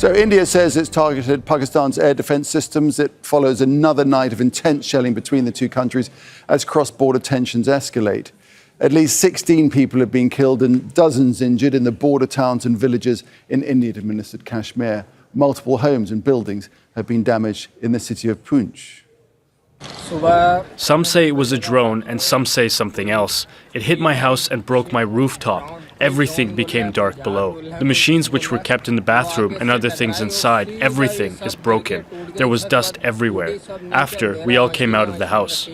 So India says it's targeted Pakistan's air defence systems. It follows another night of intense shelling between the two countries as cross-border tensions escalate. At least 16 people have been killed and dozens injured in the border towns and villages in Indian-administered Kashmir. Multiple homes and buildings have been damaged in the city of Poonch. Some say it was a drone and some say something else. It hit my house and broke my rooftop. Everything became dark below. The machines which were kept in the bathroom and other things inside, everything is broken. There was dust everywhere. After, we all came out of the house.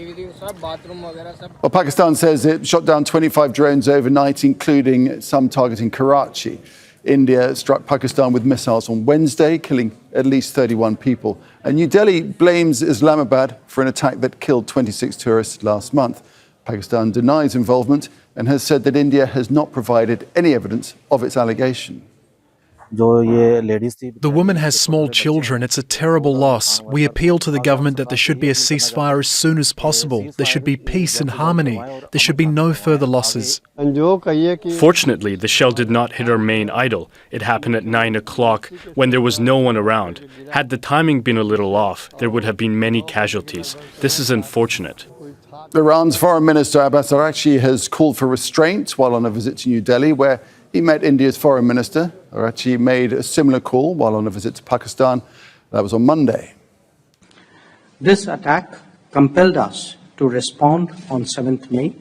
Well, Pakistan says it shot down 25 drones overnight, including some targeting Karachi. India struck Pakistan with missiles on Wednesday, killing at least 31 people. And New Delhi blames Islamabad for an attack that killed 26 tourists last month. Pakistan denies involvement and has said that India has not provided any evidence of its allegation. The woman has small children. It's a terrible loss. We appeal to the government that there should be a ceasefire as soon as possible. There should be peace and harmony. There should be no further losses. Fortunately, the shell did not hit our main idol. It happened at 9 o'clock when there was no one around. Had the timing been a little off, there would have been many casualties. This is unfortunate. Iran's Foreign Minister Abbas Aragchi has called for restraint while on a visit to New Delhi, where he met India's Foreign Minister. Aragchi made a similar call while on a visit to Pakistan. That was on Monday. This attack compelled us to respond on 7th May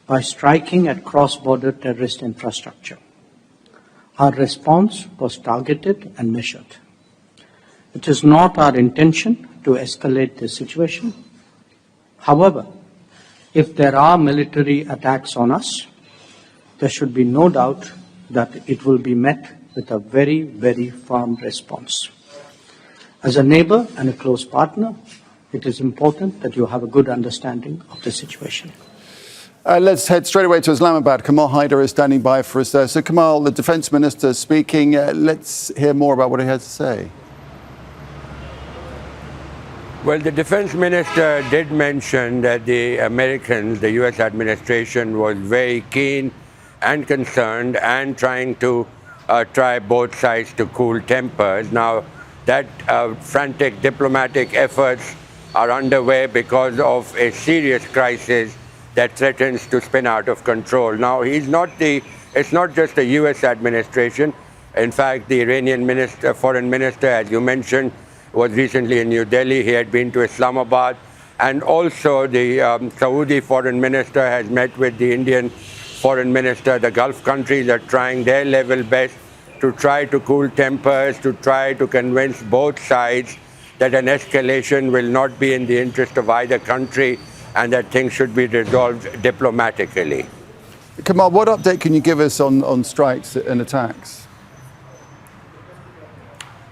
by striking at cross-border terrorist infrastructure. Our response was targeted and measured. It is not our intention to escalate the situation. However, if there are military attacks on us, there should be no doubt that it will be met with a very, very firm response. As a neighbor and a close partner, it is important that you have a good understanding of the situation. Let's head straight away to Islamabad. Kamal Hyder is standing by for us there. So Kamal, the Defence Minister speaking. Let's hear more about what he has to say. Well, the Defense Minister did mention that the Americans, the US administration, was very keen and concerned and trying to try both sides to cool tempers. Now, that frantic diplomatic efforts are underway because of a serious crisis that threatens to spin out of control. Now, it's not just the US administration. In fact, the Iranian foreign minister, as you mentioned, was recently in New Delhi. He had been to Islamabad. And also the Saudi foreign minister has met with the Indian foreign minister. The Gulf countries are trying their level best to try to cool tempers, to try to convince both sides that an escalation will not be in the interest of either country and that things should be resolved diplomatically. Kamal, what update can you give us on strikes and attacks?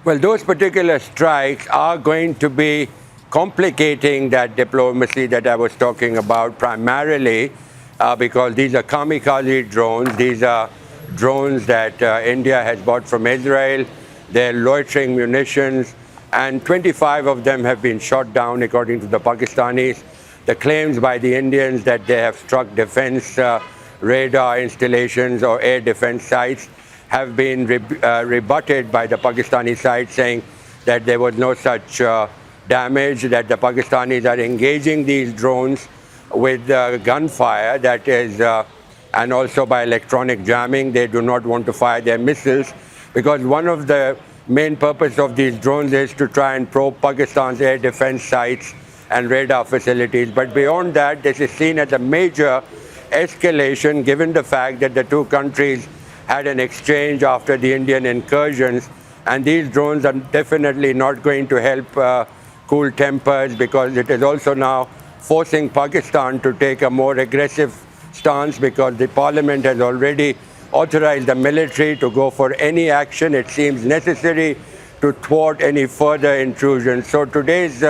Well, those particular strikes are going to be complicating that diplomacy that I was talking about, primarily because these are kamikaze drones. These are drones that India has bought from Israel. They're loitering munitions, and 25 of them have been shot down, according to the Pakistanis. The claims by the Indians that they have struck defense radar installations or air defense sites have been rebutted by the Pakistani side, saying that there was no such damage, that the Pakistanis are engaging these drones with gunfire, that is, and also by electronic jamming. They do not want to fire their missiles, because one of the main purpose of these drones is to try and probe Pakistan's air defense sites and radar facilities. But beyond that, this is seen as a major escalation, given the fact that the two countries had an exchange after the Indian incursions, and these drones are definitely not going to help cool tempers, because it is also now forcing Pakistan to take a more aggressive stance, because the parliament has already authorized the military to go for any action it seems necessary to thwart any further intrusion. So today's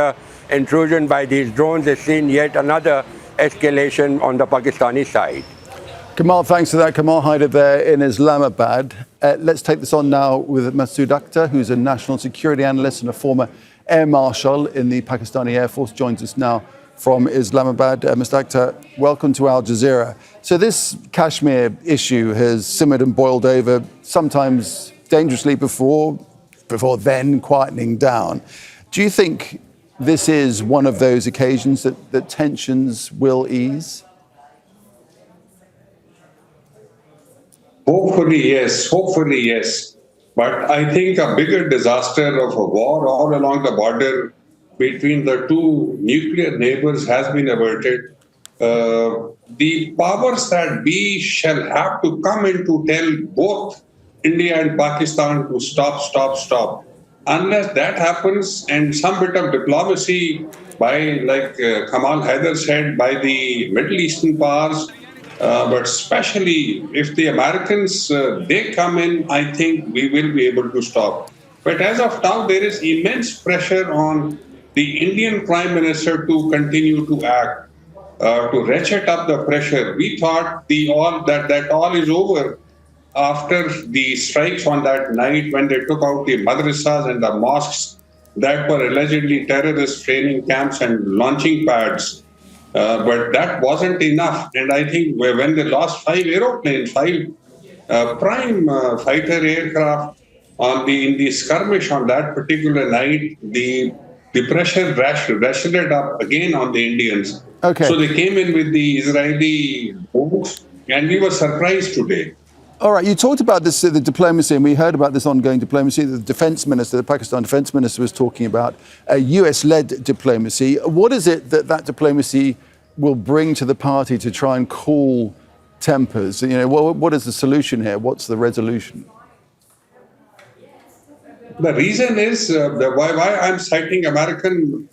intrusion by these drones has seen yet another escalation on the Pakistani side. Kamal, thanks for that. Kamal Hyder there in Islamabad. Let's take this on now with Masood Akhtar, who's a national security analyst and a former air marshal in the Pakistani Air Force, joins us now from Islamabad. Mr. Akhtar, welcome to Al Jazeera. So this Kashmir issue has simmered and boiled over, sometimes dangerously before. before then quietening down. Do you think this is one of those occasions that tensions will ease? Hopefully, yes. Hopefully, yes. But I think a bigger disaster of a war all along the border between the two nuclear neighbors has been averted. The powers that be shall have to come in to tell both India and Pakistan to stop, stop, stop. Unless that happens and some bit of diplomacy by, like Kamal Hyder said, by the Middle Eastern powers, but especially if the Americans, they come in, I think we will be able to stop. But as of now, there is immense pressure on the Indian Prime Minister to continue to act, to ratchet up the pressure. We thought that all is over after the strikes on that night when they took out the madrasas and the mosques that were allegedly terrorist training camps and launching pads. But that wasn't enough. And I think when they lost 5 aeroplanes, 5 prime fighter aircraft in the skirmish on that particular night, the pressure ratcheted up again on the Indians. Okay. So they came in with the Israeli bombs, and we were surprised today. All right, you talked about this, the diplomacy, and we heard about this ongoing diplomacy. The defense minister, the Pakistan defense minister, was talking about a US-led diplomacy. What is it that diplomacy will bring to the party to try and cool tempers? You know, what is the solution here? What's the resolution? The reason is why I'm citing American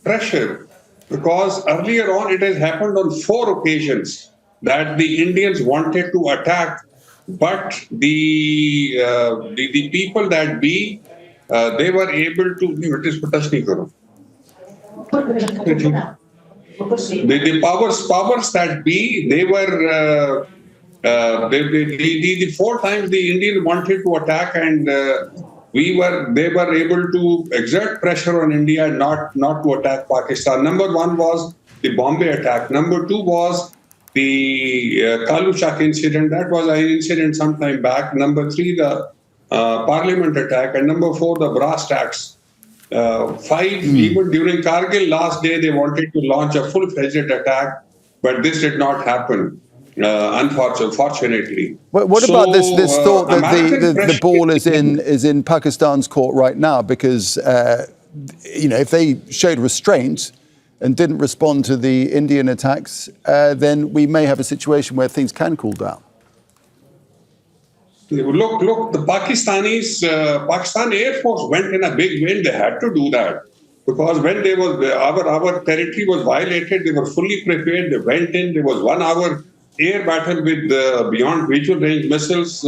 pressure, because earlier on it has happened on 4 occasions that the Indians wanted to attack, but the people that they were able to. The powers that be, they were the 4 times the Indian wanted to attack, and they were able to exert pressure on India not to attack Pakistan. Number 1 was the Bombay attack. Number 2 was the Kaluchak incident. That was an incident some time back. Number 3, the Parliament attack, and number 4, the brass tacks. 5, even during Kargil last day, they wanted to launch a full-fledged attack, but this did not happen, unfortunately. What about this thought that the ball is in Pakistan's court right now? Because if they showed restraint and didn't respond to the Indian attacks, then we may have a situation where things can cool down. Look, the Pakistani Air Force went in a big way. They had to do that because when our territory was violated, they were fully prepared. They went in. There was 1 hour air battle with beyond visual range missiles.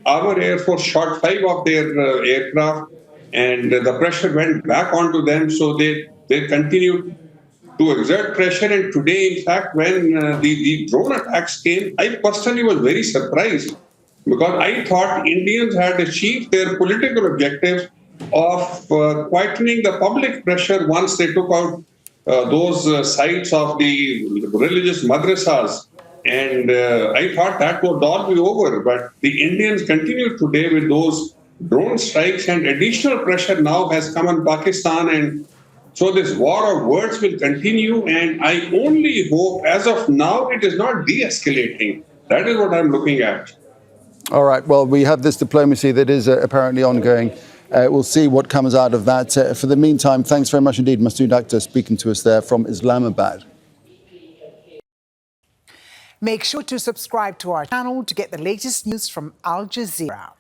Our Air Force shot 5 of their aircraft, and the pressure went back onto them. So they continued to exert pressure. And today, in fact, when the drone attacks came, I personally was very surprised, because I thought Indians had achieved their political objectives of quietening the public pressure once they took out those sites of the religious madrasas. And I thought that would all be over. But the Indians continue today with those drone strikes, and additional pressure now has come on Pakistan. And so this war of words will continue. And I only hope, as of now, it is not de-escalating. That is what I'm looking at. All right. Well, we have this diplomacy that is apparently ongoing. We'll see what comes out of that. For the meantime, thanks very much indeed, Masood Akhtar, speaking to us there from Islamabad. Make sure to subscribe to our channel to get the latest news from Al Jazeera.